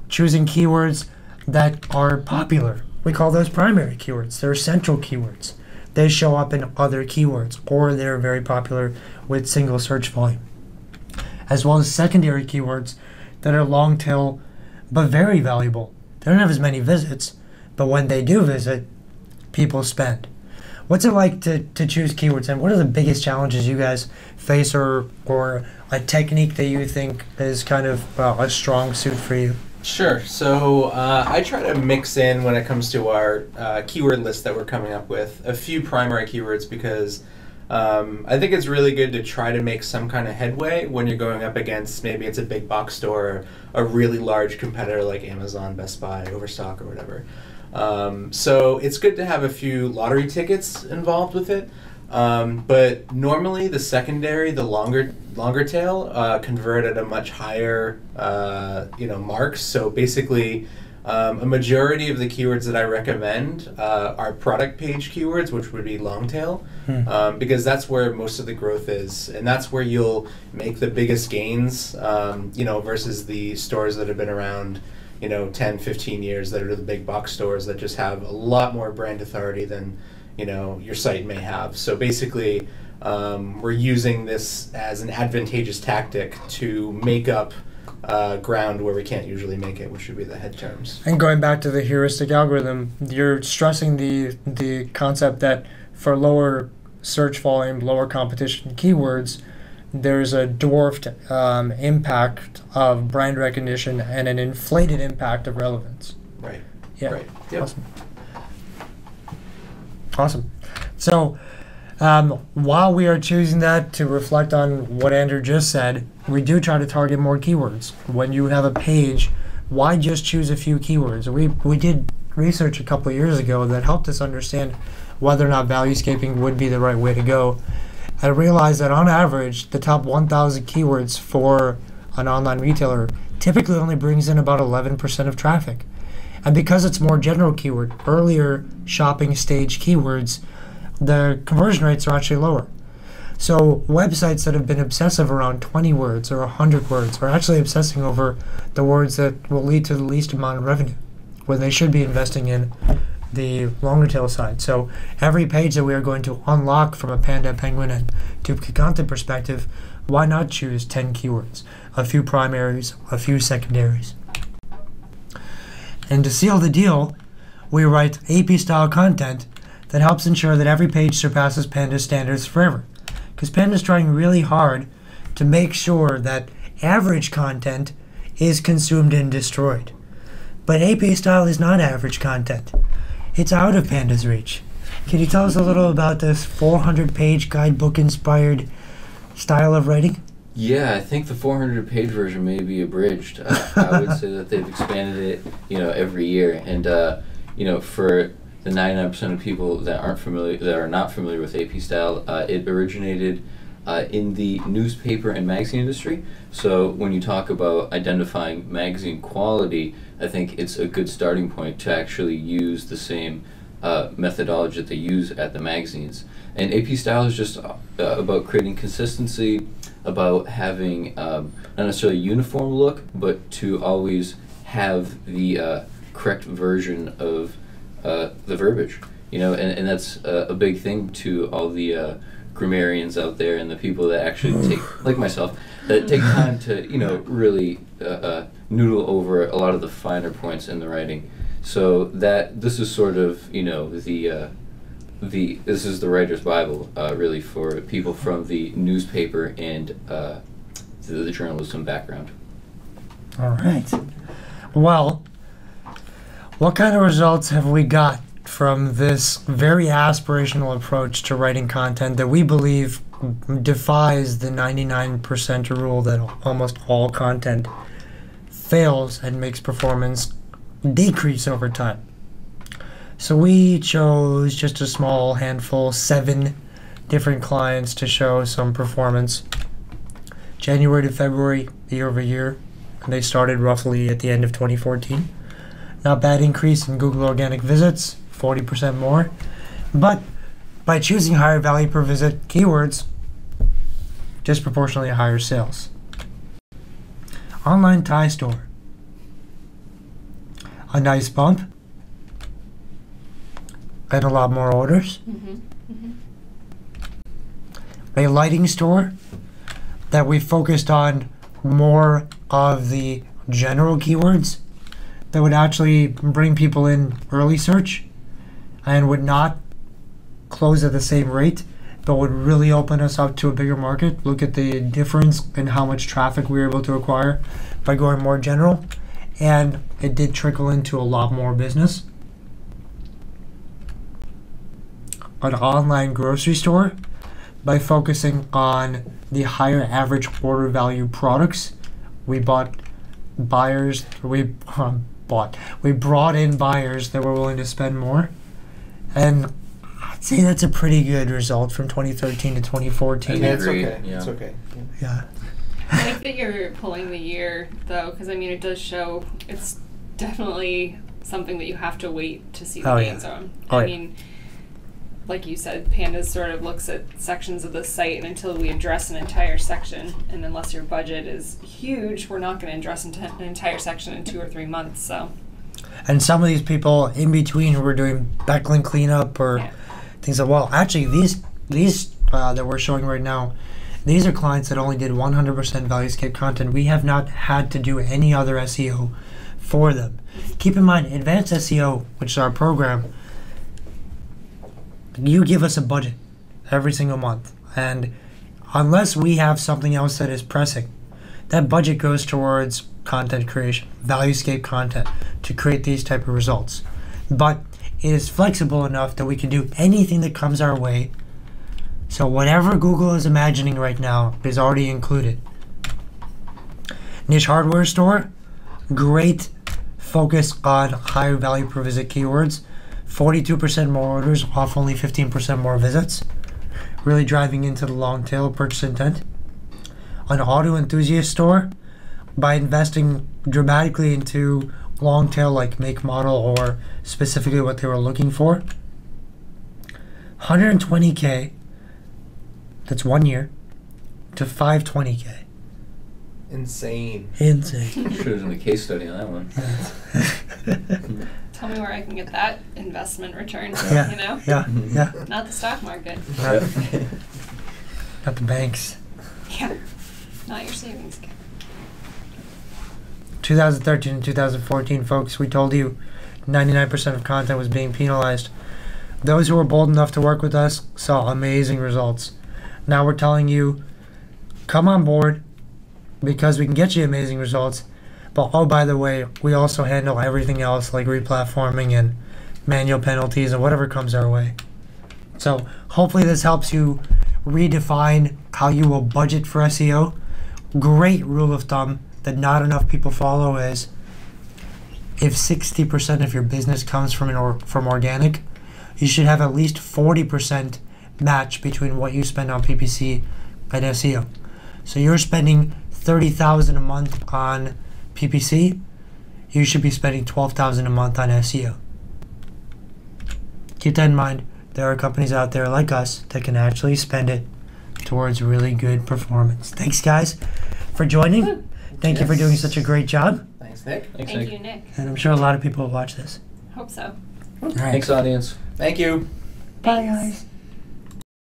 Choosing keywords that are popular. We call those primary keywords. They're central keywords. They show up in other keywords, or they're very popular with single search volume. As well as secondary keywords that are long tail but very valuable. They don't have as many visits, but when they do visit, people spend. What's it like to choose keywords, and what are the biggest challenges you guys face, or a technique that you think is kind of a strong suit for you? Sure. So I try to mix in, when it comes to our keyword list that we're coming up with, a few primary keywords, because I think it's really good to try to make some kind of headway when you're going up against, maybe it's a big box store, a really large competitor like Amazon, Best Buy, Overstock, or whatever. So it's good to have a few lottery tickets involved with it. But normally the secondary, the longer tail, convert at a much higher marks. So basically, a majority of the keywords that I recommend are product page keywords, which would be long tail, because that's where most of the growth is, and that's where you'll make the biggest gains, versus the stores that have been around 10, 15 years, that are the big box stores that just have a lot more brand authority than your site may have. So basically, we're using this as an advantageous tactic to make up ground where we can't usually make it, which would be the head terms. And going back to the heuristic algorithm, you're stressing the concept that for lower search volume, lower competition keywords, there's a dwarfed impact of brand recognition and an inflated impact of relevance. Right. Yeah. Right. Yep. Awesome. Awesome. So, while we are choosing that to reflect on what Andrew just said, we do try to target more keywords. When you have a page, why just choose a few keywords? We did research a couple of years ago that helped us understand whether or not valuescaping would be the right way to go. I realized that on average, the top 1,000 keywords for an online retailer typically only brings in about 11% of traffic. And because it's more general keyword, earlier shopping stage keywords, the conversion rates are actually lower. So websites that have been obsessive around 20 words or 100 words are actually obsessing over the words that will lead to the least amount of revenue, when they should be investing in the longer tail side. So every page that we are going to unlock from a Panda, Penguin, and duplicate content perspective, why not choose 10 keywords, a few primaries, a few secondaries? And to seal the deal, we write AP-style content that helps ensure that every page surpasses Panda's standards forever. Because Panda's trying really hard to make sure that average content is consumed and destroyed. But AP-style is not average content. It's out of Panda's reach. Can you tell us a little about this 400-page guidebook-inspired style of writing? Yeah, I think the 400-page version may be abridged. I would say that they've expanded it, every year. And, for the 99% of people that are not familiar with AP style, it originated in the newspaper and magazine industry. So when you talk about identifying magazine quality, I think it's a good starting point to actually use the same methodology that they use at the magazines. And AP style is just about creating consistency, about having not necessarily a uniform look, but to always have the correct version of the verbiage. And that's a big thing to all the grammarians out there and the people that actually take, like myself, that take time to really noodle over a lot of the finer points in the writing. So that this is sort of this is the writer's Bible really for people from the newspaper and the journalism background. All right. Well, what kind of results have we got from this very aspirational approach to writing content that we believe defies the 99% rule that almost all content fails and makes performance decrease over time? So we chose just a small handful, 7 different clients to show some performance. January to February, year over year, and they started roughly at the end of 2014. Not bad increase in Google organic visits, 40% more. But by choosing higher value per visit keywords, disproportionately higher sales. Online tie store. A nice bump. And a lot more orders. A lighting store that we focused on more of the general keywords that would actually bring people in early search and would not close at the same rate, but would really open us up to a bigger market. Look at the difference in how much traffic we were able to acquire by going more general, and it did trickle into a lot more business. An online grocery store, by focusing on the higher average order value products, we brought in buyers that were willing to spend more. And I'd say that's a pretty good result from 2013 to 2014. Yeah, it's Agreed, okay. yeah. It's okay. Yeah. I like that you're pulling the year, though, because it does show it's definitely something that you have to wait to see the Oh, gains yeah. on. Oh, I yeah. mean, like you said, Pandas sort of looks at sections of the site, and until we address an entire section, and unless your budget is huge, we're not going to address an entire section in 2 or 3 months. So. And some of these people in between who were doing backlink cleanup or things like, well, actually these that we're showing right now, these are clients that only did 100% valuescape content. We have not had to do any other SEO for them. Keep in mind, advanced SEO, which is our program, you give us a budget every single month. And unless we have something else that is pressing, that budget goes towards content creation, valuescape content to create these type of results. But it is flexible enough that we can do anything that comes our way. So whatever Google is imagining right now is already included. Niche hardware store, great focus on higher value per visit keywords. 42% more orders off only 15% more visits. Really driving into the long tail of purchase intent. An auto enthusiast store, by investing dramatically into long tail like make, model, or specifically what they were looking for. 120K, that's 1 year, to 520K. Insane. Insane. Should have done a case study on that one. Tell me where I can get that investment return. Yeah. You know, Yeah. not the stock market. Not the banks. Yeah, not your savings account. 2013 and 2014, folks, we told you 99% of content was being penalized. Those who were bold enough to work with us saw amazing results. Now we're telling you, come on board, because we can get you amazing results. But oh, by the way, we also handle everything else like replatforming and manual penalties and whatever comes our way. So hopefully this helps you redefine how you will budget for SEO. Great rule of thumb that not enough people follow is if 60% of your business comes from organic, you should have at least 40% match between what you spend on PPC and SEO. So you're spending $30,000 a month on PPC, you should be spending $12,000 a month on SEO. Keep that in mind. There are companies out there like us that can actually spend it towards really good performance. Thanks, guys, for joining. Thank you for doing such a great job. Thanks, Nick. Thanks, Thank Nick. you, Nick. And I'm sure a lot of people will watch this. Hope so. All right. Thanks, audience. Thank you. Bye, guys.